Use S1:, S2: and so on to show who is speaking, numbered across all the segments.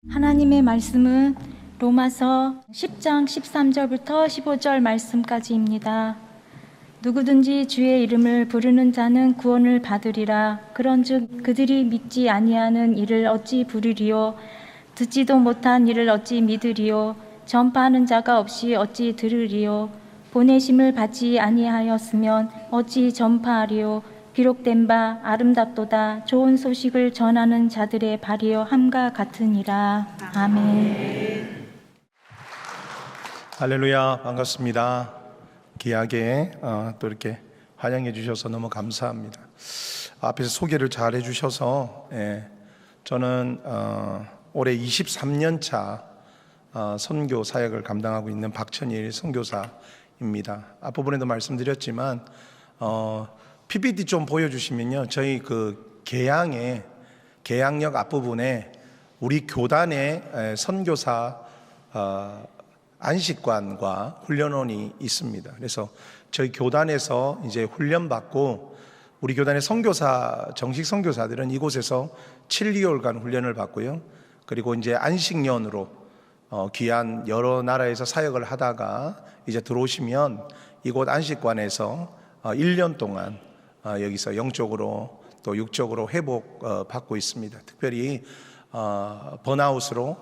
S1: 하나님의 말씀은 로마서 10장 13절부터 15절 말씀까지입니다. 누구든지 주의 이름을 부르는 자는 구원을 받으리라. 그런즉 그들이 믿지 아니하는 이를 어찌 부르리요? 듣지도 못한 이를 어찌 믿으리요? 전파하는 자가 없이 어찌 들으리요? 보내심을 받지 아니하였으면 어찌 전파하리요? 기록된 바 아름답도다 좋은 소식을 전하는 자들의 발이여 함과 같으니라. 아멘.
S2: 할렐루야, 반갑습니다. 귀하게 또 이렇게 환영해 주셔서 너무 감사합니다. 앞에서 소개를 잘 해주셔서 저는 올해 23년 차 선교 사역을 감당하고 있는 박천일 선교사입니다. 앞부분에도 말씀드렸지만 PPT 좀 보여주시면요, 저희 그 계양역 앞부분에 우리 교단의 선교사 안식관과 훈련원이 있습니다. 그래서 저희 교단에서 이제 훈련받고 우리 교단의 선교사, 정식 선교사들은 이곳에서 7개월간 훈련을 받고요. 그리고 이제 안식년으로 귀한 여러 나라에서 사역을 하다가 이제 들어오시면 이곳 안식관에서 1년 동안 여기서 영적으로 또 육적으로 회복 받고 있습니다. 특별히 번아웃으로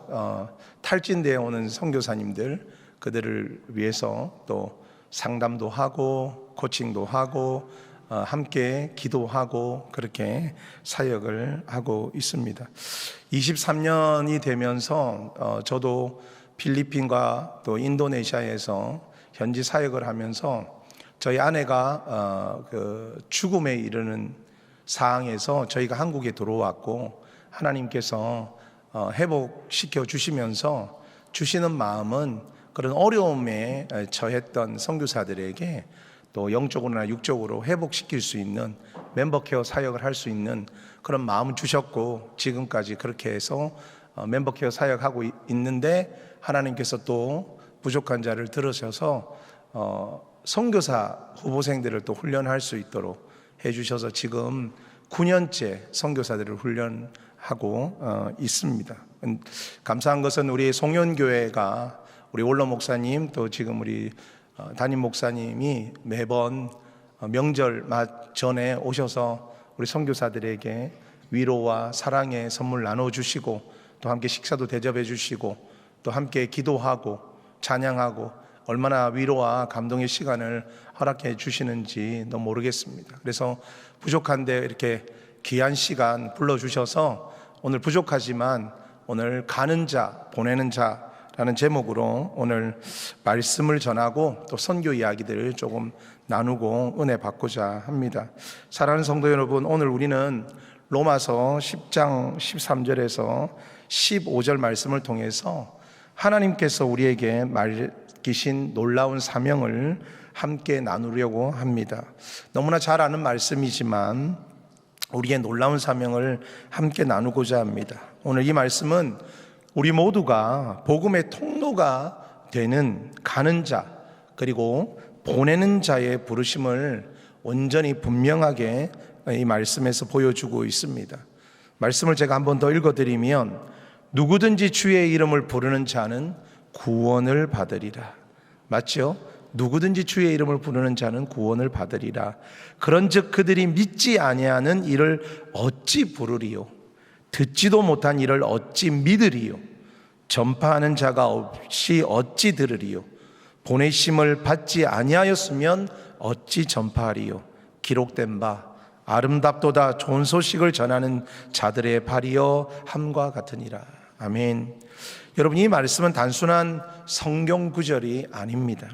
S2: 탈진되어 오는 선교사님들, 그들을 위해서 또 상담도 하고 코칭도 하고 함께 기도하고 그렇게 사역을 하고 있습니다. 23년이 되면서 저도 필리핀과 또 인도네시아에서 현지 사역을 하면서 저희 아내가 그 죽음에 이르는 상황에서 저희가 한국에 들어왔고, 하나님께서 회복시켜 주시면서 주시는 마음은 그런 어려움에 처했던 선교사들에게 또 영적으로나 육적으로 회복시킬 수 있는 멤버 케어 사역을 할 수 있는 그런 마음을 주셨고, 지금까지 그렇게 해서 멤버 케어 사역하고 있는데, 하나님께서 또 부족한 자를 들으셔서 선교사 후보생들을 또 훈련할 수 있도록 해주셔서 지금 9년째 선교사들을 훈련하고 있습니다. 감사한 것은 우리 송년교회가 우리 원로 목사님 또 지금 우리 담임 목사님이 매번 명절 전에 오셔서 우리 선교사들에게 위로와 사랑의 선물 나눠주시고, 또 함께 식사도 대접해 주시고, 또 함께 기도하고 찬양하고, 얼마나 위로와 감동의 시간을 허락해 주시는지 너무 모르겠습니다. 그래서 부족한데 이렇게 귀한 시간 불러주셔서 오늘 부족하지만 오늘 가는 자, 보내는 자라는 제목으로 오늘 말씀을 전하고 또 선교 이야기들을 조금 나누고 은혜 받고자 합니다. 사랑하는 성도 여러분, 오늘 우리는 로마서 10장 13절에서 15절 말씀을 통해서 하나님께서 우리에게 맡기신 놀라운 사명을 함께 나누려고 합니다. 너무나 잘 아는 말씀이지만 우리의 놀라운 사명을 함께 나누고자 합니다. 오늘 이 말씀은 우리 모두가 복음의 통로가 되는 가는 자, 그리고 보내는 자의 부르심을 온전히 분명하게 이 말씀에서 보여주고 있습니다. 말씀을 제가 한 번 더 읽어드리면, 누구든지 주의 이름을 부르는 자는 구원을 받으리라. 맞죠? 누구든지 주의 이름을 부르는 자는 구원을 받으리라. 그런즉 그들이 믿지 아니하는 이를 어찌 부르리요? 듣지도 못한 이를 어찌 믿으리요? 전파하는 자가 없이 어찌 들으리요? 보내심을 받지 아니하였으면 어찌 전파하리요? 기록된 바 아름답도다 좋은 소식을 전하는 자들의 발이여 함과 같으니라. 아멘. 여러분, 이 말씀은 단순한 성경 구절이 아닙니다.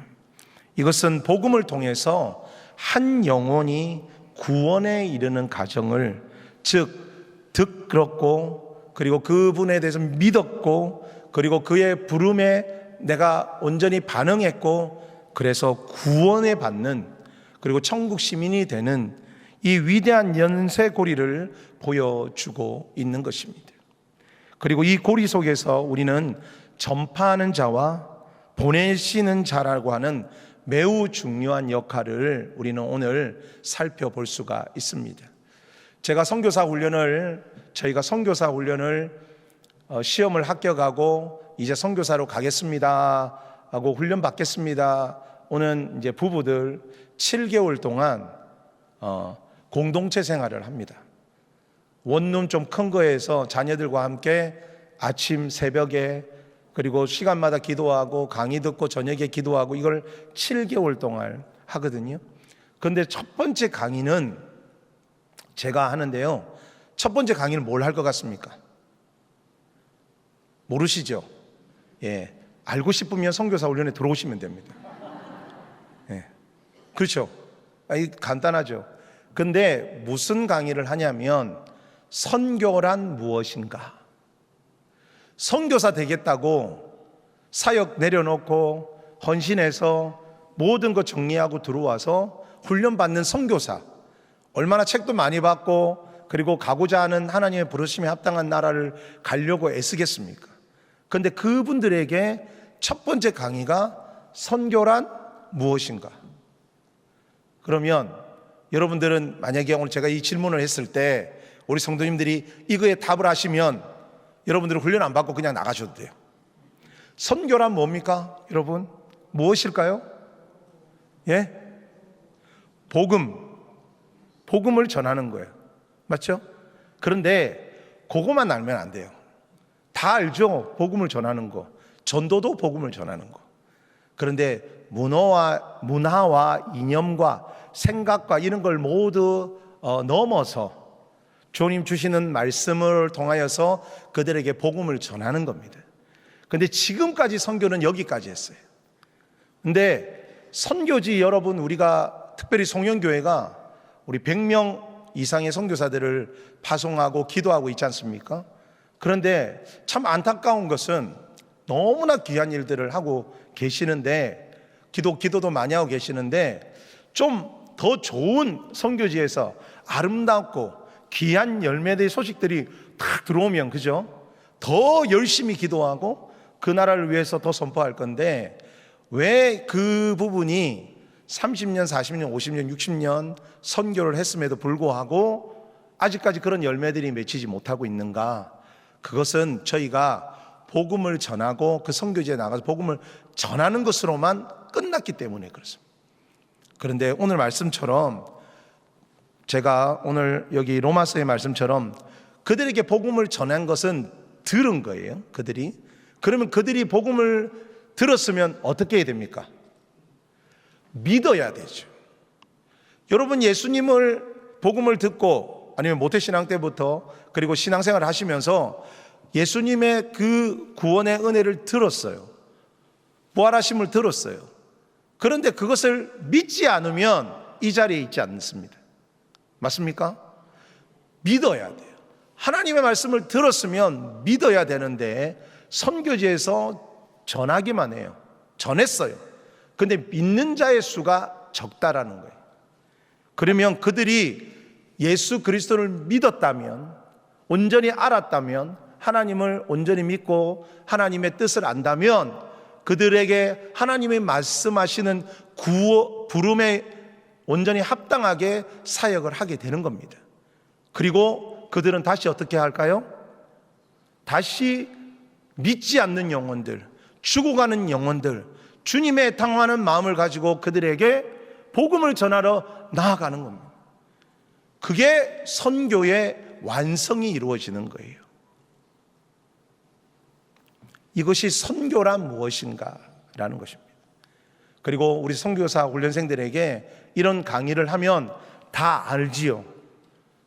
S2: 이것은 복음을 통해서 한 영혼이 구원에 이르는 과정을, 즉 듣고 그리고 그분에 대해서 믿었고, 그리고 그의 부름에 내가 온전히 반응했고, 그래서 구원에 받는, 그리고 천국 시민이 되는 이 위대한 연쇄고리를 보여주고 있는 것입니다. 그리고 이 고리 속에서 우리는 전파하는 자와 보내시는 자라고 하는 매우 중요한 역할을 우리는 오늘 살펴볼 수가 있습니다. 저희가 선교사 훈련을 시험을 합격하고 이제 선교사로 가겠습니다 하고 훈련 받겠습니다 오는 이제 부부들 7개월 동안 공동체 생활을 합니다. 원룸 좀 큰 거에서 자녀들과 함께 아침 새벽에 그리고 시간마다 기도하고 강의 듣고 저녁에 기도하고 이걸 7개월 동안 하거든요. 그런데 첫 번째 강의는 제가 하는데요. 첫 번째 강의는 뭘 할 것 같습니까? 모르시죠? 예, 알고 싶으면 선교사 훈련에 들어오시면 됩니다. 예, 그렇죠? 간단하죠. 근데 무슨 강의를 하냐면 선교란 무엇인가? 선교사 되겠다고 사역 내려놓고 헌신해서 모든 거 정리하고 들어와서 훈련받는 선교사, 얼마나 책도 많이 받고 그리고 가고자 하는 하나님의 부르심에 합당한 나라를 가려고 애쓰겠습니까? 그런데 그분들에게 첫 번째 강의가 선교란 무엇인가? 그러면 여러분들은 만약에 오늘 제가 이 질문을 했을 때 우리 성도님들이 이거에 답을 하시면 여러분들은 훈련 안 받고 그냥 나가셔도 돼요. 선교란 뭡니까? 여러분 무엇일까요? 예? 복음을 전하는 거예요. 맞죠? 그런데 그것만 알면 안 돼요. 다 알죠? 복음을 전하는 거. 전도도 복음을 전하는 거. 그런데 문화와 이념과 생각과 이런 걸 모두 넘어서 주님 주시는 말씀을 통하여서 그들에게 복음을 전하는 겁니다. 그런데 지금까지 선교는 여기까지 했어요. 근데 선교지 여러분, 우리가 특별히 송영교회가 우리 100명 이상의 선교사들을 파송하고 기도하고 있지 않습니까? 그런데 참 안타까운 것은 너무나 귀한 일들을 하고 계시는데 기도도 많이 하고 계시는데 좀 더 좋은 선교지에서 아름답고 귀한 열매들의 소식들이 탁 들어오면 그죠? 더 열심히 기도하고 그 나라를 위해서 더 선포할 건데 왜 그 부분이 30년, 40년, 50년, 60년 선교를 했음에도 불구하고 아직까지 그런 열매들이 맺히지 못하고 있는가? 그것은 저희가 복음을 전하고 그 선교지에 나가서 복음을 전하는 것으로만 끝났기 때문에 그렇습니다. 그런데 오늘 말씀처럼 제가 오늘 여기 로마서의 말씀처럼 그들에게 복음을 전한 것은 들은 거예요. 그러면 그들이 복음을 들었으면 어떻게 해야 됩니까? 믿어야 되죠. 여러분 예수님을 복음을 듣고 아니면 모태신앙 때부터 그리고 신앙생활을 하시면서 예수님의 그 구원의 은혜를 들었어요. 부활하심을 들었어요. 그런데 그것을 믿지 않으면 이 자리에 있지 않습니다. 맞습니까? 믿어야 돼요. 하나님의 말씀을 들었으면 믿어야 되는데 선교지에서 전하기만 해요. 전했어요. 근데 믿는 자의 수가 적다라는 거예요. 그러면 그들이 예수 그리스도를 믿었다면, 온전히 알았다면, 하나님을 온전히 믿고 하나님의 뜻을 안다면 그들에게 하나님의 말씀하시는 부름에 온전히 합당하게 사역을 하게 되는 겁니다. 그리고 그들은 다시 어떻게 할까요? 다시 믿지 않는 영혼들, 죽어가는 영혼들, 주님의 당하는 마음을 가지고 그들에게 복음을 전하러 나아가는 겁니다. 그게 선교의 완성이 이루어지는 거예요. 이것이 선교란 무엇인가 라는 것입니다. 그리고 우리 선교사 훈련생들에게 이런 강의를 하면 다 알지요.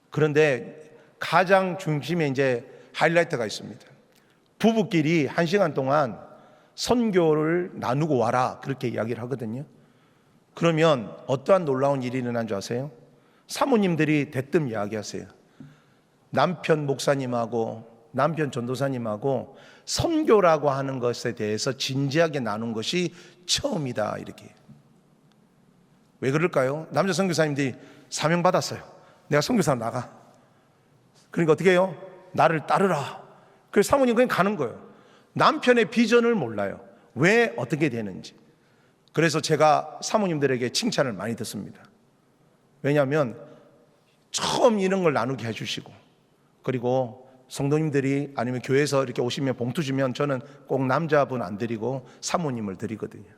S2: 그런데 가장 중심에 이제 하이라이트가 있습니다. 부부끼리 1시간 동안 선교를 나누고 와라 그렇게 이야기를 하거든요. 그러면 어떠한 놀라운 일이 일어난 줄 아세요? 사모님들이 대뜸 이야기하세요. 남편 목사님하고 남편 전도사님하고 선교라고 하는 것에 대해서 진지하게 나눈 것이 처음이다 이렇게. 왜 그럴까요? 남자 선교사님들이 사명 받았어요. 내가 선교사 나가. 그러니까 어떻게 해요? 나를 따르라. 그래서 사모님 그냥 가는 거예요. 남편의 비전을 몰라요. 왜 어떻게 되는지. 그래서 제가 사모님들에게 칭찬을 많이 듣습니다. 왜냐하면 처음 이런 걸 나누게 해주시고 그리고 성도님들이 아니면 교회에서 이렇게 오시면 봉투 주면 저는 꼭 남자분 안 드리고 사모님을 드리거든요.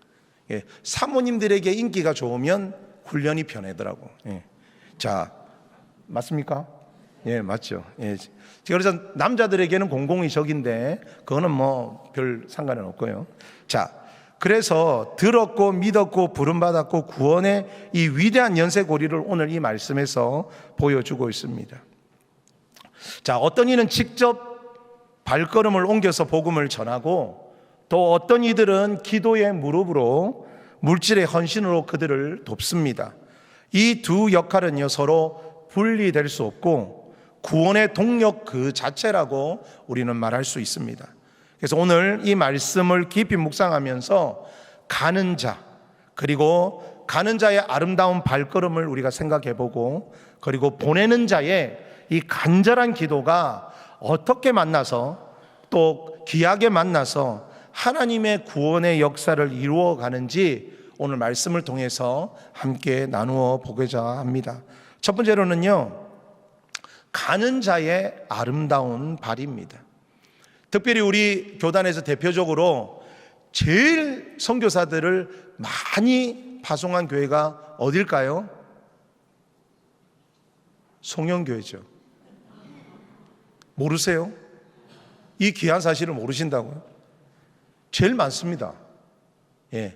S2: 예, 사모님들에게 인기가 좋으면 훈련이 편하더라고. 예. 자, 맞습니까? 예, 맞죠. 예. 그래서 남자들에게는 공공의 적인데 그거는 뭐 별 상관은 없고요. 자, 그래서 들었고 믿었고 부름받았고 구원의 이 위대한 연쇄고리를 오늘 이 말씀에서 보여주고 있습니다. 자, 어떤 이는 직접 발걸음을 옮겨서 복음을 전하고 또 어떤 이들은 기도의 무릎으로 물질의 헌신으로 그들을 돕습니다. 이 두 역할은요 서로 분리될 수 없고 구원의 동력 그 자체라고 우리는 말할 수 있습니다. 그래서 오늘 이 말씀을 깊이 묵상하면서 가는 자, 그리고 가는 자의 아름다운 발걸음을 우리가 생각해보고, 그리고 보내는 자의 이 간절한 기도가 어떻게 만나서 또 귀하게 만나서 하나님의 구원의 역사를 이루어 가는지 오늘 말씀을 통해서 함께 나누어 보고자 합니다. 첫 번째로는요, 가는 자의 아름다운 발입니다. 특별히 우리 교단에서 대표적으로 제일 선교사들을 많이 파송한 교회가 어딜까요? 송영교회죠. 모르세요? 이 귀한 사실을 모르신다고요? 제일 많습니다. 예,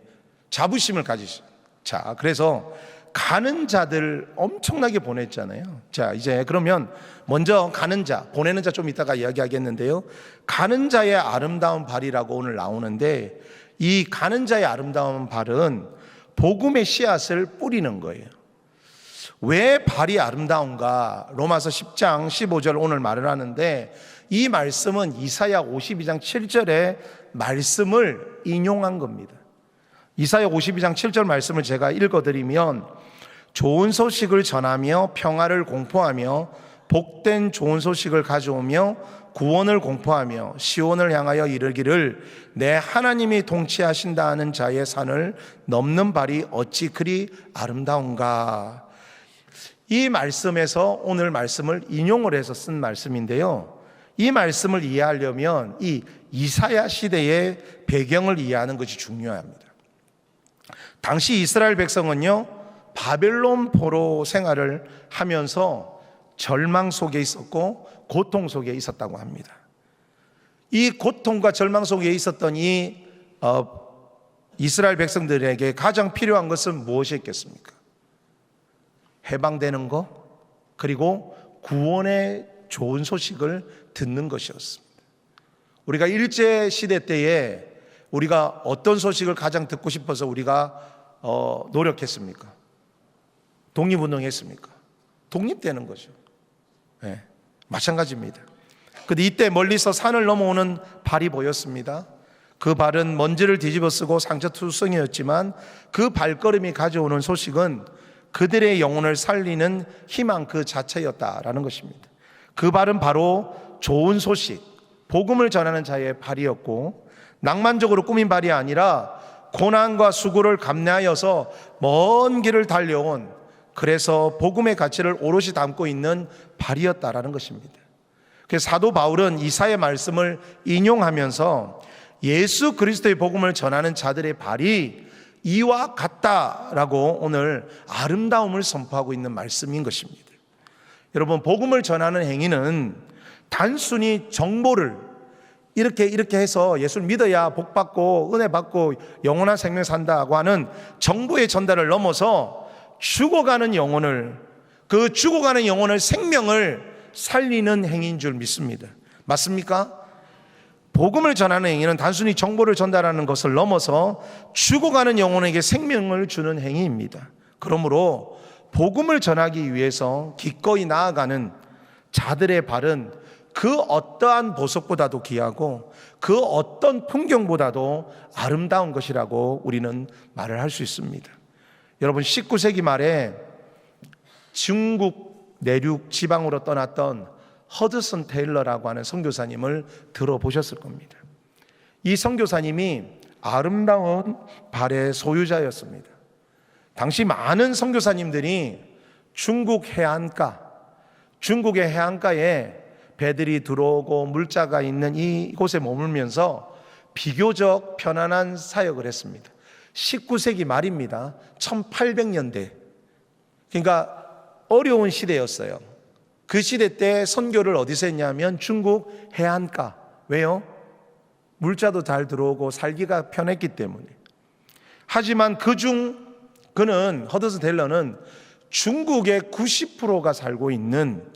S2: 자부심을 가지시죠. 자, 그래서 가는 자들 엄청나게 보냈잖아요. 자, 이제 그러면 먼저 가는 자, 보내는 자 좀 이따가 이야기하겠는데요. 가는 자의 아름다운 발이라고 오늘 나오는데, 이 가는 자의 아름다운 발은 복음의 씨앗을 뿌리는 거예요. 왜 발이 아름다운가? 로마서 10장 15절 오늘 말을 하는데, 이 말씀은 이사야 52장 7절의 말씀을 인용한 겁니다. 이사야 52장 7절 말씀을 제가 읽어드리면, 좋은 소식을 전하며 평화를 공포하며 복된 좋은 소식을 가져오며 구원을 공포하며 시온을 향하여 이르기를 내 하나님이 통치하신다 하는 자의 산을 넘는 발이 어찌 그리 아름다운가. 이 말씀에서 오늘 말씀을 인용을 해서 쓴 말씀인데요, 이 말씀을 이해하려면 이 이사야 시대의 배경을 이해하는 것이 중요합니다. 당시 이스라엘 백성은요, 바벨론 포로 생활을 하면서 절망 속에 있었고 고통 속에 있었다고 합니다. 이 고통과 절망 속에 있었던 이 이스라엘 백성들에게 가장 필요한 것은 무엇이었겠습니까? 해방되는 것, 그리고 구원의 좋은 소식을 듣는 것이었습니다. 우리가 일제 시대 때에 우리가 어떤 소식을 가장 듣고 싶어서 우리가 노력했습니까? 독립운동했습니까? 독립되는 거죠. 네, 마찬가지입니다. 근데 이때 멀리서 산을 넘어오는 발이 보였습니다. 그 발은 먼지를 뒤집어 쓰고 상처투성이었지만 그 발걸음이 가져오는 소식은 그들의 영혼을 살리는 희망 그 자체였다라는 것입니다. 그 발은 바로 좋은 소식, 복음을 전하는 자의 발이었고, 낭만적으로 꾸민 발이 아니라 고난과 수고를 감내하여서 먼 길을 달려온, 그래서 복음의 가치를 오롯이 담고 있는 발이었다라는 것입니다. 그래서 사도 바울은 이사야의 말씀을 인용하면서 예수 그리스도의 복음을 전하는 자들의 발이 이와 같다라고 오늘 아름다움을 선포하고 있는 말씀인 것입니다. 여러분, 복음을 전하는 행위는 단순히 정보를 이렇게 해서 예수를 믿어야 복 받고 은혜 받고 영원한 생명 산다고 하는 정보의 전달을 넘어서 죽어가는 영혼을, 그 죽어가는 영혼을, 생명을 살리는 행위인 줄 믿습니다. 맞습니까? 복음을 전하는 행위는 단순히 정보를 전달하는 것을 넘어서 죽어가는 영혼에게 생명을 주는 행위입니다. 그러므로 복음을 전하기 위해서 기꺼이 나아가는 자들의 발은 그 어떠한 보석보다도 귀하고 그 어떤 풍경보다도 아름다운 것이라고 우리는 말을 할 수 있습니다. 여러분, 19세기 말에 중국 내륙 지방으로 떠났던 허드슨 테일러라고 하는 선교사님을 들어보셨을 겁니다. 이 선교사님이 아름다운 발의 소유자였습니다. 당시 많은 선교사님들이 중국의 해안가에 배들이 들어오고 물자가 있는 이곳에 머물면서 비교적 편안한 사역을 했습니다. 19세기 말입니다. 1800년대. 그러니까 어려운 시대였어요. 그 시대 때 선교를 어디서 했냐면 중국 해안가. 왜요? 물자도 잘 들어오고 살기가 편했기 때문에. 하지만 그는 허드슨 텔러는 중국의 90%가 살고 있는,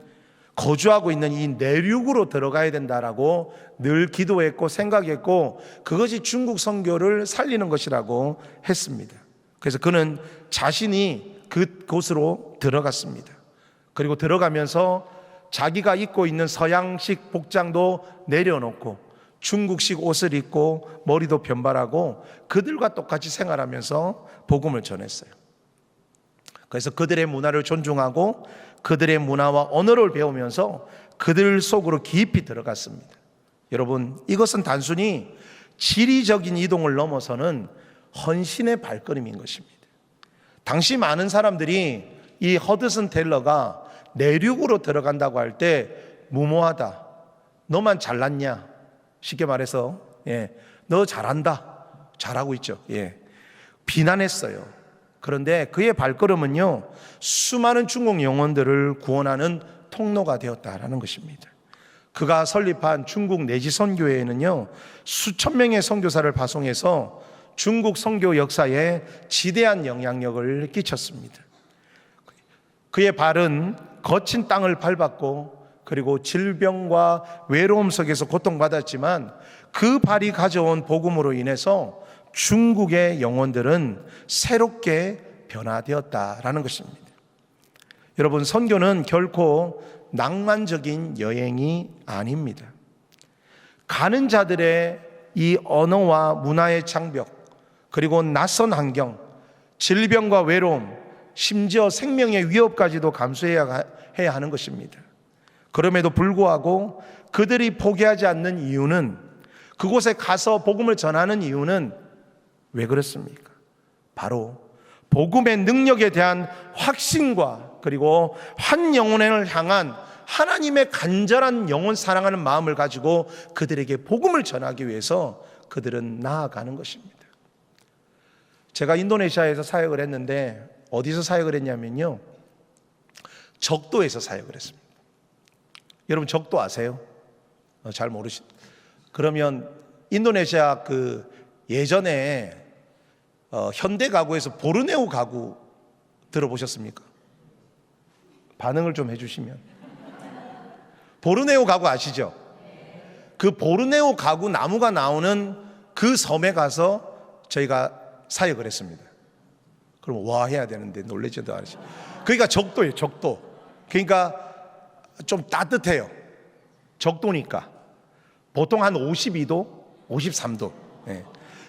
S2: 거주하고 있는 이 내륙으로 들어가야 된다라고 늘 기도했고 생각했고, 그것이 중국 선교를 살리는 것이라고 했습니다. 그래서 그는 자신이 그곳으로 들어갔습니다. 그리고 들어가면서 자기가 입고 있는 서양식 복장도 내려놓고 중국식 옷을 입고 머리도 변발하고 그들과 똑같이 생활하면서 복음을 전했어요. 그래서 그들의 문화를 존중하고 그들의 문화와 언어를 배우면서 그들 속으로 깊이 들어갔습니다. 여러분, 이것은 단순히 지리적인 이동을 넘어서는 헌신의 발걸음인 것입니다. 당시 많은 사람들이 이 허드슨 텔러가 내륙으로 들어간다고 할 때 무모하다, 너만 잘났냐, 쉽게 말해서 너 잘한다, 잘하고 있죠, 비난했어요. 그런데 그의 발걸음은요, 수많은 중국 영혼들을 구원하는 통로가 되었다라는 것입니다. 그가 설립한 중국 내지 선교회에는요, 수천 명의 선교사를 파송해서 중국 선교 역사에 지대한 영향력을 끼쳤습니다. 그의 발은 거친 땅을 밟았고, 그리고 질병과 외로움 속에서 고통받았지만 그 발이 가져온 복음으로 인해서 중국의 영혼들은 새롭게 변화되었다라는 것입니다. 여러분, 선교는 결코 낭만적인 여행이 아닙니다. 가는 자들의 이 언어와 문화의 장벽, 그리고 낯선 환경, 질병과 외로움, 심지어 생명의 위협까지도 감수해야 하는 것입니다. 그럼에도 불구하고 그들이 포기하지 않는 이유는, 그곳에 가서 복음을 전하는 이유는 왜 그렇습니까? 바로 복음의 능력에 대한 확신과 그리고 한 영혼을 향한 하나님의 간절한 영혼 사랑하는 마음을 가지고 그들에게 복음을 전하기 위해서 그들은 나아가는 것입니다. 제가 인도네시아에서 사역을 했는데, 어디서 사역을 했냐면요, 적도에서 사역을 했습니다. 여러분, 적도 아세요? 잘 그러면 인도네시아 예전에 현대 가구에서 보르네오 가구 들어보셨습니까? 반응을 좀 해주시면. 보르네오 가구 아시죠? 그 보르네오 가구 나무가 나오는 그 섬에 가서 저희가 사역을 했습니다. 그럼 와 해야 되는데 놀라지도 않으시. 그러니까 적도예요, 적도. 그러니까 좀 따뜻해요. 적도니까. 보통 한 52도, 53도.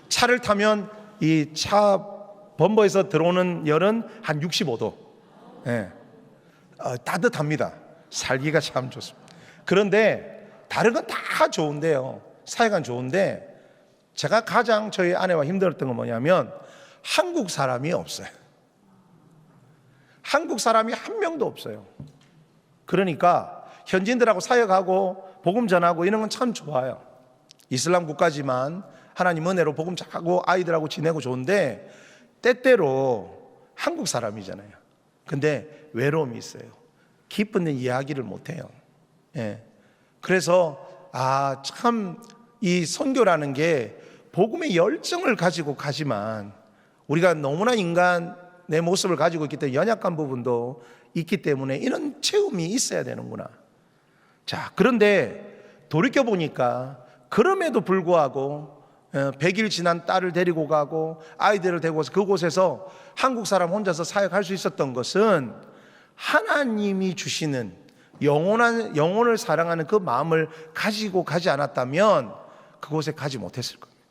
S2: 차를 타면 이 차 범버에서 들어오는 열은 한 65도. 따뜻합니다. 살기가 참 좋습니다. 그런데 다른 건 다 좋은데요, 사역은 좋은데, 제가 가장 저희 아내와 힘들었던 건 뭐냐면 한국 사람이 없어요. 한국 사람이 한 명도 없어요. 그러니까 현지인들하고 사역하고 복음 전하고 이런 건 참 좋아요. 이슬람 국가지만 하나님 은혜로 복음 잘하고 아이들하고 지내고 좋은데, 때때로 한국 사람이잖아요. 근데 외로움이 있어요. 기쁜 이야기를 못해요. 그래서 참 이 선교라는 게 복음의 열정을 가지고 가지만, 우리가 너무나 인간의 모습을 가지고 있기 때문에 연약한 부분도 있기 때문에 이런 체험이 있어야 되는구나. 자, 그런데 돌이켜보니까 그럼에도 불구하고 100일 지난 딸을 데리고 가고 아이들을 데리고 와서 그곳에서 한국 사람 혼자서 사역할 수 있었던 것은 하나님이 주시는 영혼을 사랑하는 그 마음을 가지고 가지 않았다면 그곳에 가지 못했을 겁니다.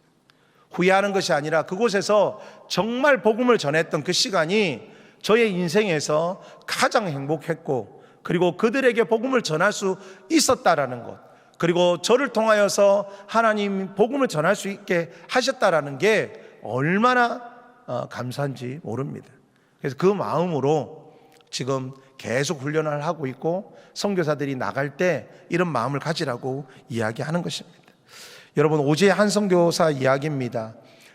S2: 후회하는 것이 아니라 그곳에서 정말 복음을 전했던 그 시간이 저의 인생에서 가장 행복했고, 그리고 그들에게 복음을 전할 수 있었다라는 것, 그리고 저를 통하여서 하나님 복음을 전할 수 있게 하셨다라는 게 얼마나 감사한지 모릅니다. 그래서 그 마음으로 지금 계속 훈련을 하고 있고 선교사들이 나갈 때 이런 마음을 가지라고 이야기하는 것입니다. 여러분, 오지의 한 선교사 이야기입니다.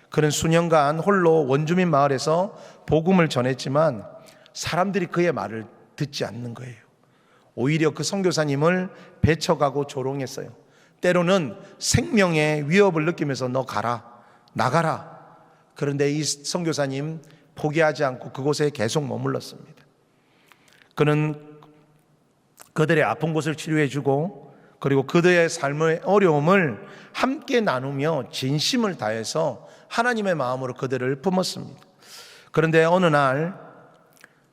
S2: 그는 수년간 홀로 원주민 마을에서 복음을 전했지만 사람들이 그의 말을 듣지 않는 거예요. 오히려 그 선교사님을 배척하고 조롱했어요. 때로는 생명의 위협을 느끼면서 너 가라, 나가라. 그런데 이 선교사님 포기하지 않고 그곳에 계속 머물렀습니다. 그는 그들의 아픈 곳을 치료해주고 그리고 그들의 삶의 어려움을 함께 나누며 진심을 다해서 하나님의 마음으로 그들을 품었습니다. 그런데 어느 날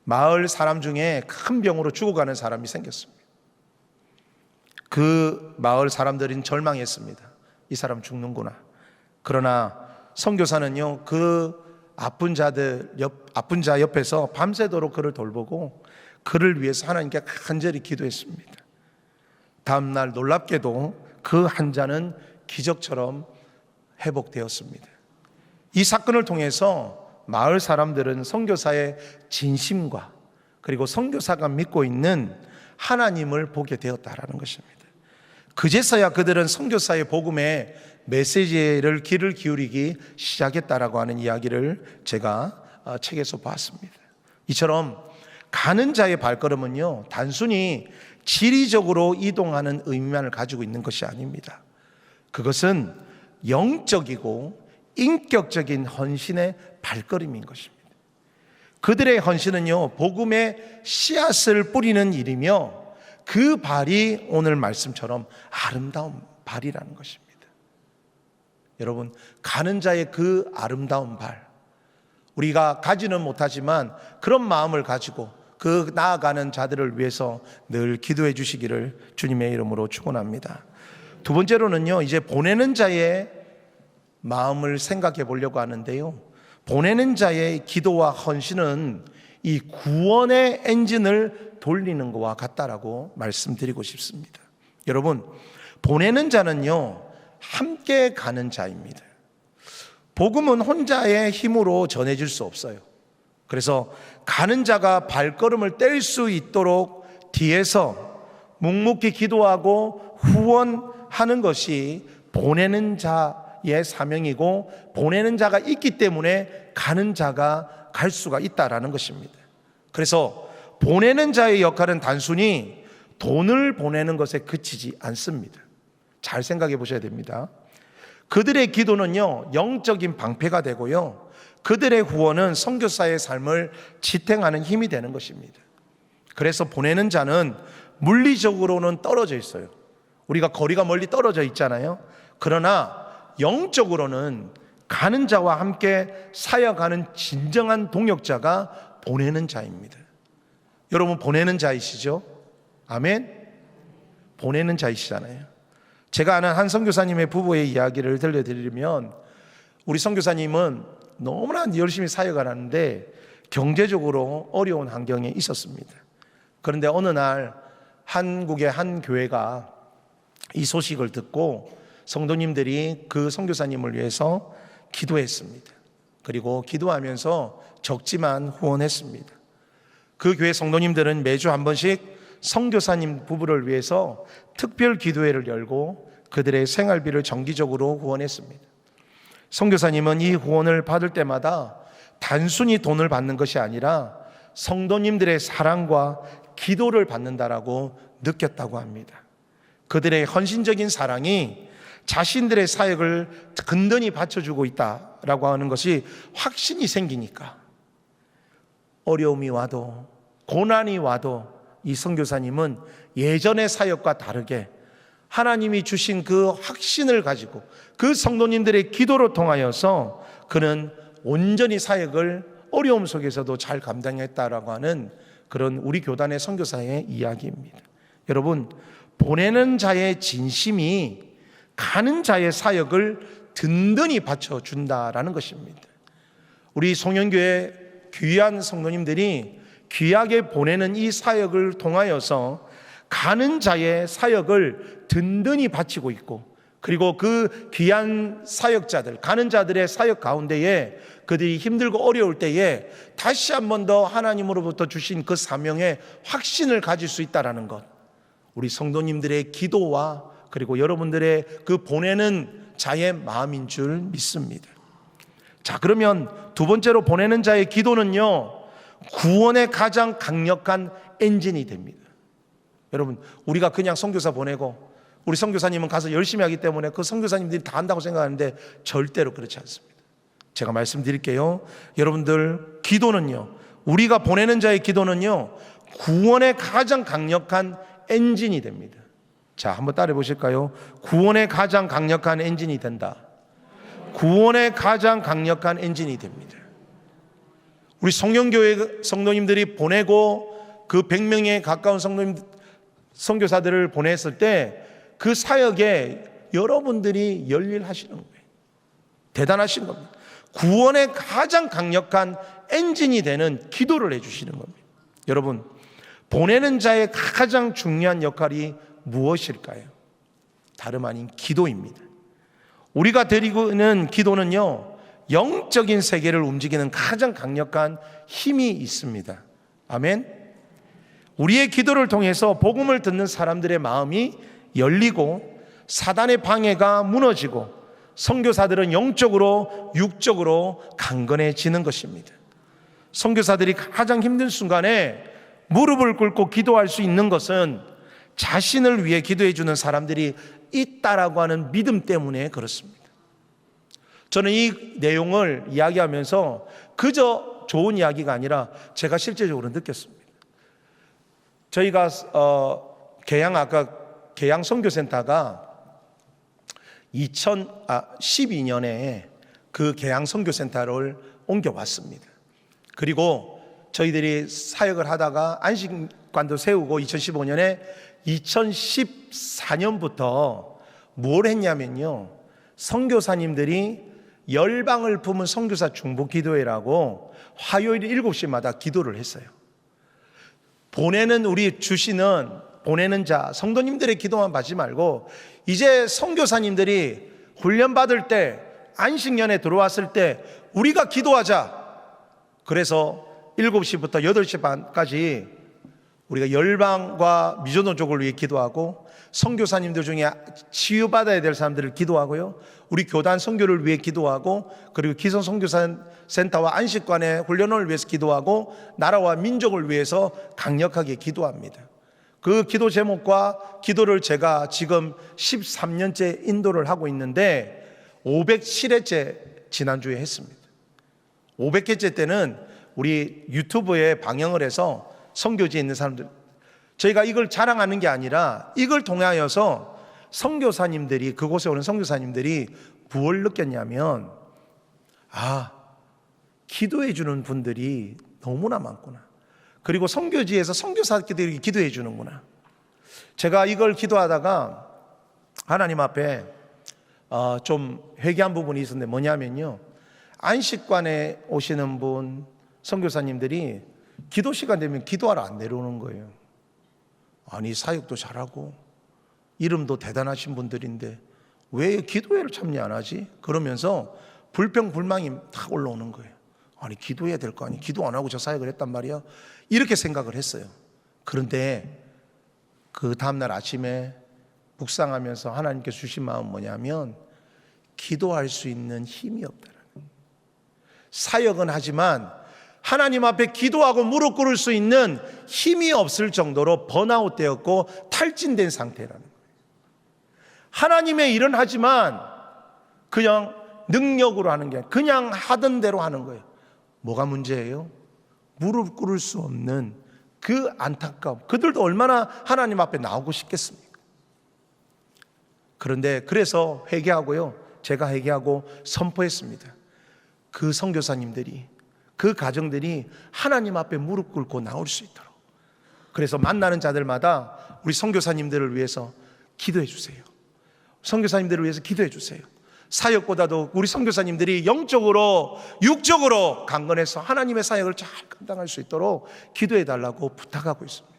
S2: 마을 사람 중에 큰 병으로 죽어가는 사람이 생겼습니다. 그 마을 사람들은 절망했습니다. 이 사람 죽는구나. 그러나 선교사는요, 그 아픈 자 옆에서 밤새도록 그를 돌보고 그를 위해서 하나님께 간절히 기도했습니다. 다음 날 놀랍게도 그 환자는 기적처럼 회복되었습니다. 이 사건을 통해서 마을 사람들은 선교사의 진심과 그리고 선교사가 믿고 있는 하나님을 보게 되었다라는 것입니다. 그제서야 그들은 선교사의 복음의 메시지를 귀를 기울이기 시작했다라고 하는 이야기를 제가 책에서 봤습니다. 이처럼 가는 자의 발걸음은요, 단순히 지리적으로 이동하는 의미만을 가지고 있는 것이 아닙니다. 그것은 영적이고 인격적인 헌신의 발걸음인 것입니다. 그들의 헌신은요, 복음의 씨앗을 뿌리는 일이며 그 발이 오늘 말씀처럼 아름다운 발이라는 것입니다. 여러분, 가는 자의 그 아름다운 발, 우리가 가지는 못하지만 그런 마음을 가지고 그 나아가는 자들을 위해서 늘 기도해 주시기를 주님의 이름으로 축원합니다. 두 번째로는요, 이제 보내는 자의 마음을 생각해 보려고 하는데요, 보내는 자의 기도와 헌신은 이 구원의 엔진을 돌리는 것과 같다라고 말씀드리고 싶습니다. 여러분, 보내는 자는요, 함께 가는 자입니다. 복음은 혼자의 힘으로 전해질 수 없어요. 그래서 가는 자가 발걸음을 뗄 수 있도록 뒤에서 묵묵히 기도하고 후원하는 것이 보내는 자의 사명이고, 보내는 자가 있기 때문에 가는 자가 갈 수가 있다라는 것입니다. 그래서 보내는 자의 역할은 단순히 돈을 보내는 것에 그치지 않습니다. 잘 생각해 보셔야 됩니다. 그들의 기도는요, 영적인 방패가 되고요, 그들의 후원은 선교사의 삶을 지탱하는 힘이 되는 것입니다. 그래서 보내는 자는 물리적으로는 떨어져 있어요. 우리가 거리가 멀리 떨어져 있잖아요. 그러나 영적으로는 가는 자와 함께 사역하는 진정한 동역자가 보내는 자입니다. 여러분, 보내는 자이시죠? 아멘? 보내는 자이시잖아요. 제가 아는 한 선교사님의 부부의 이야기를 들려드리면, 우리 선교사님은 너무나 열심히 사역을 하는데 경제적으로 어려운 환경에 있었습니다. 그런데 어느 날 한국의 한 교회가 이 소식을 듣고 성도님들이 그 선교사님을 위해서 기도했습니다. 그리고 기도하면서 적지만 후원했습니다. 그 교회 성도님들은 매주 한 번씩 선교사님 부부를 위해서 특별 기도회를 열고 그들의 생활비를 정기적으로 후원했습니다. 선교사님은 이 후원을 받을 때마다 단순히 돈을 받는 것이 아니라 성도님들의 사랑과 기도를 받는다라고 느꼈다고 합니다. 그들의 헌신적인 사랑이 자신들의 사역을 근든히 받쳐주고 있다라고 하는 것이 확신이 생기니까 어려움이 와도 고난이 와도 이 선교사님은 예전의 사역과 다르게 하나님이 주신 그 확신을 가지고 그 성도님들의 기도로 통하여서 그는 온전히 사역을 어려움 속에서도 잘 감당했다라고 하는 그런 우리 교단의 선교사의 이야기입니다. 여러분, 보내는 자의 진심이 가는 자의 사역을 든든히 받쳐준다라는 것입니다. 우리 송영교회 귀한 성도님들이 귀하게 보내는 이 사역을 통하여서 가는 자의 사역을 든든히 바치고 있고, 그리고 그 귀한 사역자들, 가는 자들의 사역 가운데에 그들이 힘들고 어려울 때에 다시 한 번 더 하나님으로부터 주신 그 사명에 확신을 가질 수 있다는 것, 우리 성도님들의 기도와 그리고 여러분들의 그 보내는 자의 마음인 줄 믿습니다. 자, 그러면 두 번째로 보내는 자의 기도는요, 구원의 가장 강력한 엔진이 됩니다. 여러분, 우리가 그냥 선교사 보내고 우리 선교사님은 가서 열심히 하기 때문에 그 선교사님들이 다 한다고 생각하는데 절대로 그렇지 않습니다. 제가 말씀드릴게요. 여러분들, 기도는요, 우리가 보내는 자의 기도는요, 구원의 가장 강력한 엔진이 됩니다. 자, 한번 따라해 보실까요? 구원의 가장 강력한 엔진이 된다. 구원의 가장 강력한 엔진이 됩니다. 우리 성령교회 성도님들이 보내고 그 100명에 가까운 선교사들을 보냈을 때 그 사역에 여러분들이 열일하시는 거예요. 대단하신 겁니다. 구원의 가장 강력한 엔진이 되는 기도를 해주시는 겁니다. 여러분, 보내는 자의 가장 중요한 역할이 무엇일까요? 다름 아닌 기도입니다. 우리가 드리고 있는 기도는요, 영적인 세계를 움직이는 가장 강력한 힘이 있습니다. 아멘. 우리의 기도를 통해서 복음을 듣는 사람들의 마음이 열리고 사단의 방해가 무너지고 선교사들은 영적으로 육적으로 강건해지는 것입니다. 선교사들이 가장 힘든 순간에 무릎을 꿇고 기도할 수 있는 것은 자신을 위해 기도해 주는 사람들이 있다라고 하는 믿음 때문에 그렇습니다. 저는 이 내용을 이야기하면서 그저 좋은 이야기가 아니라 제가 실제적으로 느꼈습니다. 저희가 계양 선교센터가 2012년에 그 계양 선교센터를 옮겨왔습니다. 그리고 저희들이 사역을 하다가 안식관도 세우고 2015년에 2014년부터 뭘 했냐면요, 선교사님들이 열방을 품은 선교사 중보 기도회라고 화요일 7시마다 기도를 했어요. 보내는 자, 성도님들의 기도만 받지 말고 이제 선교사님들이 훈련받을 때, 안식년에 들어왔을 때 우리가 기도하자. 그래서 7시부터 8시 반까지 우리가 열방과 미전도족을 위해 기도하고, 선교사님들 중에 치유받아야 될 사람들을 기도하고요, 우리 교단 선교를 위해 기도하고, 그리고 기성 선교사 센터와 안식관의 훈련을 위해서 기도하고, 나라와 민족을 위해서 강력하게 기도합니다. 그 기도 제목과 기도를 제가 지금 13년째 인도를 하고 있는데 507회째 지난주에 했습니다. 500회째 때는 우리 유튜브에 방영을 해서 선교지에 있는 사람들, 저희가 이걸 자랑하는 게 아니라 이걸 통하여서 선교사님들이, 그곳에 오는 선교사님들이 무엇을 느꼈냐면, 기도해 주는 분들이 너무나 많구나. 그리고 선교지에서 선교사들이 기도해 주는구나. 제가 이걸 기도하다가 하나님 앞에 좀 회개한 부분이 있었는데, 뭐냐면요, 안식관에 오시는 분 선교사님들이 기도 시간 되면 기도하러 안 내려오는 거예요. 아니, 사역도 잘하고 이름도 대단하신 분들인데 왜 기도회를 참여 안 하지? 그러면서 불평불만이 탁 올라오는 거예요. 아니, 기도해야 될 거 아니, 기도 안 하고 저 사역을 했단 말이야. 이렇게 생각을 했어요. 그런데 그 다음날 아침에 묵상하면서 하나님께 주신 마음은 뭐냐면, 기도할 수 있는 힘이 없다라는 거예요. 사역은 하지만 하나님 앞에 기도하고 무릎 꿇을 수 있는 힘이 없을 정도로 번아웃 되었고 탈진된 상태라는 거예요. 하나님의 일은 하지만 그냥 능력으로 하는 게 아니라 그냥 하던 대로 하는 거예요. 뭐가 문제예요? 무릎 꿇을 수 없는 그 안타까움. 그들도 얼마나 하나님 앞에 나오고 싶겠습니까? 그런데 그래서 회개하고요, 제가 회개하고 선포했습니다. 그 선교사님들이, 그 가정들이 하나님 앞에 무릎 꿇고 나올 수 있도록. 그래서 만나는 자들마다 우리 선교사님들을 위해서 기도해 주세요. 선교사님들을 위해서 기도해 주세요. 사역보다도 우리 선교사님들이 영적으로 육적으로 강건해서 하나님의 사역을 잘 감당할 수 있도록 기도해 달라고 부탁하고 있습니다.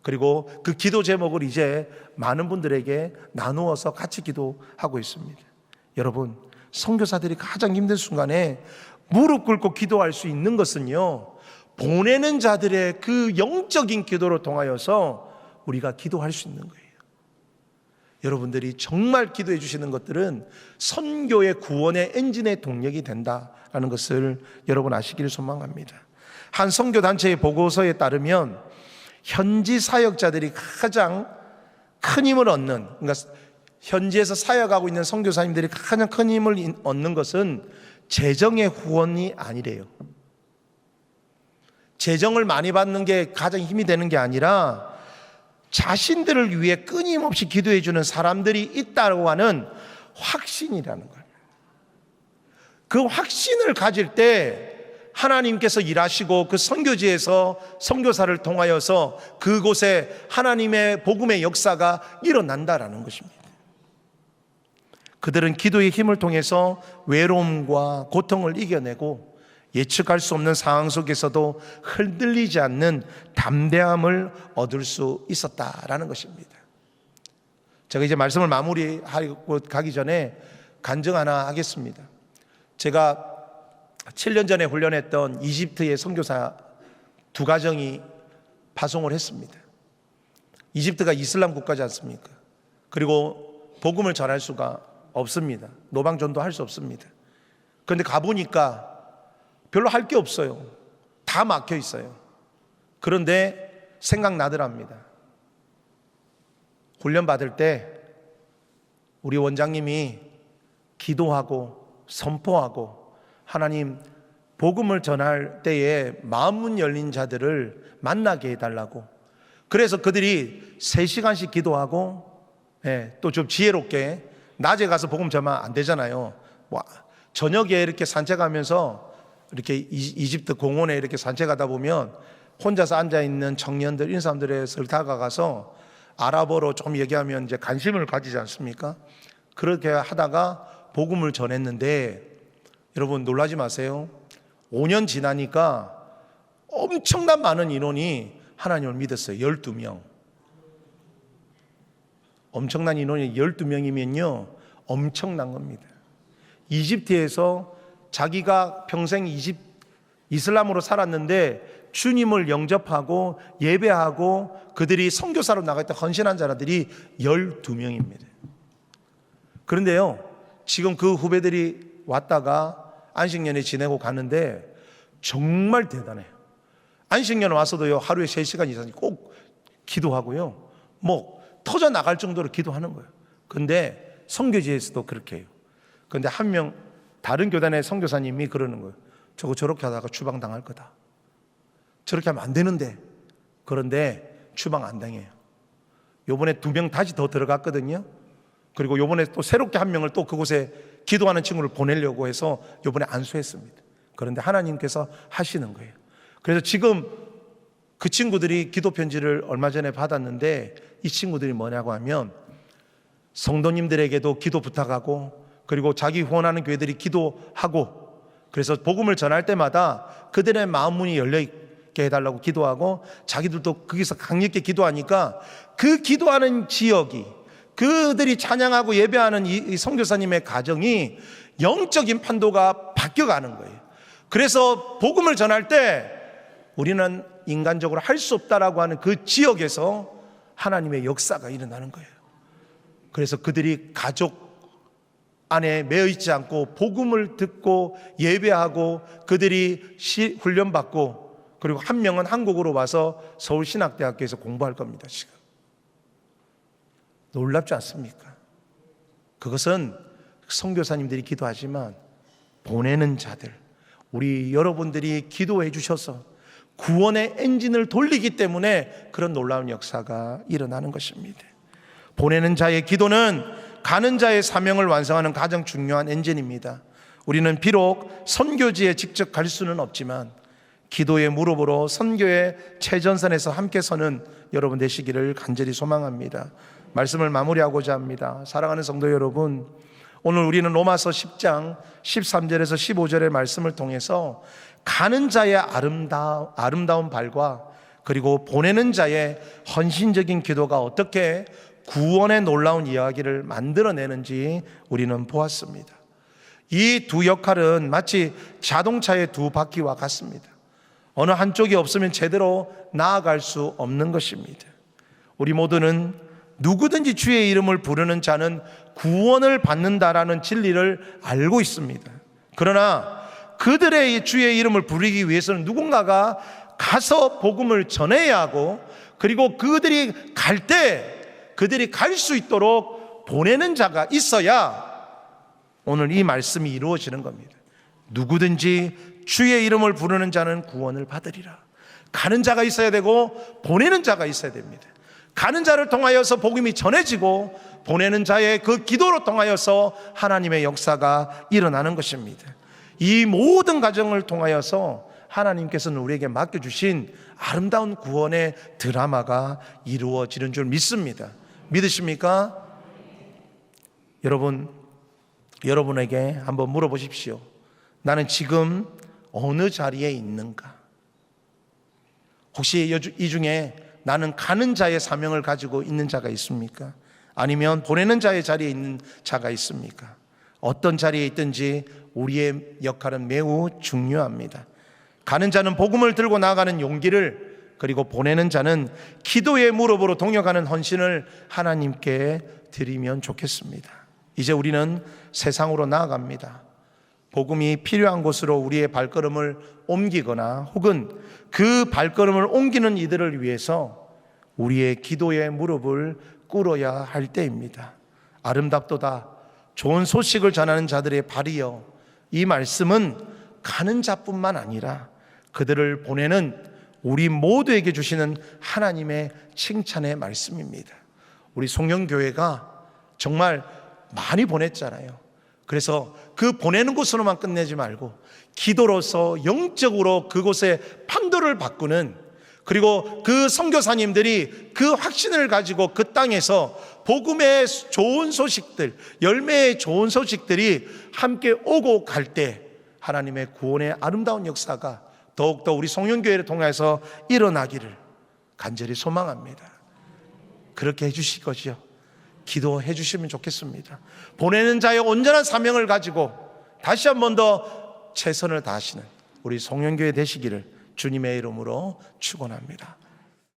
S2: 그리고 그 기도 제목을 이제 많은 분들에게 나누어서 같이 기도하고 있습니다. 여러분, 선교사들이 가장 힘든 순간에 무릎 꿇고 기도할 수 있는 것은요, 보내는 자들의 그 영적인 기도를 통하여서 우리가 기도할 수 있는 거예요. 여러분들이 정말 기도해 주시는 것들은 선교의 구원의 엔진의 동력이 된다라는 것을 여러분 아시기를 소망합니다. 한 선교단체의 보고서에 따르면 현지 사역자들이 가장 큰 힘을 얻는, 그러니까 현지에서 사역하고 있는 선교사님들이 가장 큰 힘을 얻는 것은 재정의 후원이 아니래요. 재정을 많이 받는 게 가장 힘이 되는 게 아니라 자신들을 위해 끊임없이 기도해 주는 사람들이 있다고 하는 확신이라는 거예요. 그 확신을 가질 때 하나님께서 일하시고 그 선교지에서 선교사를 통하여서 그곳에 하나님의 복음의 역사가 일어난다라는 것입니다. 그들은 기도의 힘을 통해서 외로움과 고통을 이겨내고 예측할 수 없는 상황 속에서도 흔들리지 않는 담대함을 얻을 수 있었다라는 것입니다. 제가 이제 말씀을 마무리하고 가기 전에 간증 하나 하겠습니다. 제가 7년 전에 훈련했던 이집트의 선교사 2가정이 파송을 했습니다. 이집트가 이슬람 국가지 않습니까? 그리고 복음을 전할 수가 없습니다. 노방전도 할 수 없습니다. 그런데 가보니까 별로 할 게 없어요. 다 막혀 있어요. 그런데 생각나더랍니다. 훈련 받을 때 우리 원장님이 기도하고 선포하고 하나님 복음을 전할 때에 마음문 열린 자들을 만나게 해달라고. 그래서 그들이 3시간씩 기도하고, 또 좀 지혜롭게 낮에 가서 복음 전하면 안 되잖아요. 저녁에 이렇게 산책하면서 이렇게 이집트 공원에 이렇게 산책하다 보면 혼자서 앉아있는 청년들, 이런 사람들에 다가가서 아랍어로 좀 얘기하면 이제 관심을 가지지 않습니까? 그렇게 하다가 복음을 전했는데 여러분 놀라지 마세요. 5년 지나니까 엄청난 많은 인원이 하나님을 믿었어요. 12명. 엄청난 인원이 12명이면요 엄청난 겁니다. 이집트에서 자기가 평생 이슬람으로 살았는데 주님을 영접하고 예배하고 그들이 선교사로 나갈 때 헌신한 자들이 12명입니다. 그런데요, 지금 그 후배들이 왔다가 안식년에 지내고 가는데 정말 대단해요. 안식년 와서도요 하루에 3시간 이상 꼭 기도하고요, 터져 나갈 정도로 기도하는 거예요. 근데 선교지에서도 그렇게 해요. 그런데 한 명 다른 교단의 선교사님이 그러는 거예요. 저거 저렇게 하다가 추방당할 거다. 저렇게 하면 안 되는데. 그런데 추방 안 당해요. 요번에 2명 다시 더 들어갔거든요. 그리고 요번에 또 새롭게 1명을 또 그곳에 기도하는 친구를 보내려고 해서 요번에 안수했습니다. 그런데 하나님께서 하시는 거예요. 그래서 지금 그 친구들이 기도 편지를 얼마 전에 받았는데 이 친구들이 뭐냐고 하면 성도님들에게도 기도 부탁하고 그리고 자기 후원하는 교회들이 기도하고 그래서 복음을 전할 때마다 그들의 마음문이 열려있게 해달라고 기도하고 자기들도 거기서 강력히 기도하니까 그 기도하는 지역이 그들이 찬양하고 예배하는 이 선교사님의 가정이 영적인 판도가 바뀌어가는 거예요. 그래서 복음을 전할 때 우리는 인간적으로 할 수 없다라고 하는 그 지역에서 하나님의 역사가 일어나는 거예요. 그래서 그들이 가족 안에 매여 있지 않고 복음을 듣고 예배하고 그들이 훈련받고 그리고 1명은 한국으로 와서 서울신학대학교에서 공부할 겁니다. 지금 놀랍지 않습니까? 그것은 선교사님들이 기도하지만 보내는 자들, 우리 여러분들이 기도해 주셔서 구원의 엔진을 돌리기 때문에 그런 놀라운 역사가 일어나는 것입니다. 보내는 자의 기도는 가는 자의 사명을 완성하는 가장 중요한 엔진입니다. 우리는 비록 선교지에 직접 갈 수는 없지만 기도의 무릎으로 선교의 최전선에서 함께 서는 여러분 되시기를 간절히 소망합니다. 말씀을 마무리하고자 합니다. 사랑하는 성도 여러분, 오늘 우리는 로마서 10장 13절에서 15절의 말씀을 통해서 가는 자의 아름다운 발과 그리고 보내는 자의 헌신적인 기도가 어떻게 구원의 놀라운 이야기를 만들어내는지 우리는 보았습니다. 이 두 역할은 마치 자동차의 두 바퀴와 같습니다. 어느 한쪽이 없으면 제대로 나아갈 수 없는 것입니다. 우리 모두는 누구든지 주의 이름을 부르는 자는 구원을 받는다라는 진리를 알고 있습니다. 그러나 그들의 주의 이름을 부르기 위해서는 누군가가 가서 복음을 전해야 하고, 그리고 그들이 갈 때 그들이 갈 수 있도록 보내는 자가 있어야 오늘 이 말씀이 이루어지는 겁니다. 누구든지 주의 이름을 부르는 자는 구원을 받으리라. 가는 자가 있어야 되고 보내는 자가 있어야 됩니다. 가는 자를 통하여서 복음이 전해지고, 보내는 자의 그 기도로 통하여서 하나님의 역사가 일어나는 것입니다. 이 모든 과정을 통하여서 하나님께서는 우리에게 맡겨주신 아름다운 구원의 드라마가 이루어지는 줄 믿습니다. 믿으십니까? 여러분에게 한번 물어보십시오. 나는 지금 어느 자리에 있는가? 혹시 이 중에 나는 가는 자의 사명을 가지고 있는 자가 있습니까? 아니면 보내는 자의 자리에 있는 자가 있습니까? 어떤 자리에 있든지 우리의 역할은 매우 중요합니다. 가는 자는 복음을 들고 나아가는 용기를, 그리고 보내는 자는 기도의 무릎으로 동역하는 헌신을 하나님께 드리면 좋겠습니다. 이제 우리는 세상으로 나아갑니다. 복음이 필요한 곳으로 우리의 발걸음을 옮기거나 혹은 그 발걸음을 옮기는 이들을 위해서 우리의 기도의 무릎을 꿇어야 할 때입니다. 아름답도다 좋은 소식을 전하는 자들의 발이여, 이 말씀은 가는 자뿐만 아니라 그들을 보내는 우리 모두에게 주시는 하나님의 칭찬의 말씀입니다. 우리 송영교회가 정말 많이 보냈잖아요. 그래서 그 보내는 곳으로만 끝내지 말고 기도로서 영적으로 그곳에 판도를 바꾸는, 그리고 그 선교사님들이 그 확신을 가지고 그 땅에서 복음의 좋은 소식들, 열매의 좋은 소식들이 함께 오고 갈 때 하나님의 구원의 아름다운 역사가 더욱더 우리 송영교회를 통해서 일어나기를 간절히 소망합니다. 그렇게 해주실 것이요, 기도해 주시면 좋겠습니다. 보내는 자의 온전한 사명을 가지고 다시 한 번 더 최선을 다하시는 우리 송영교회 되시기를 주님의 이름으로 축원합니다.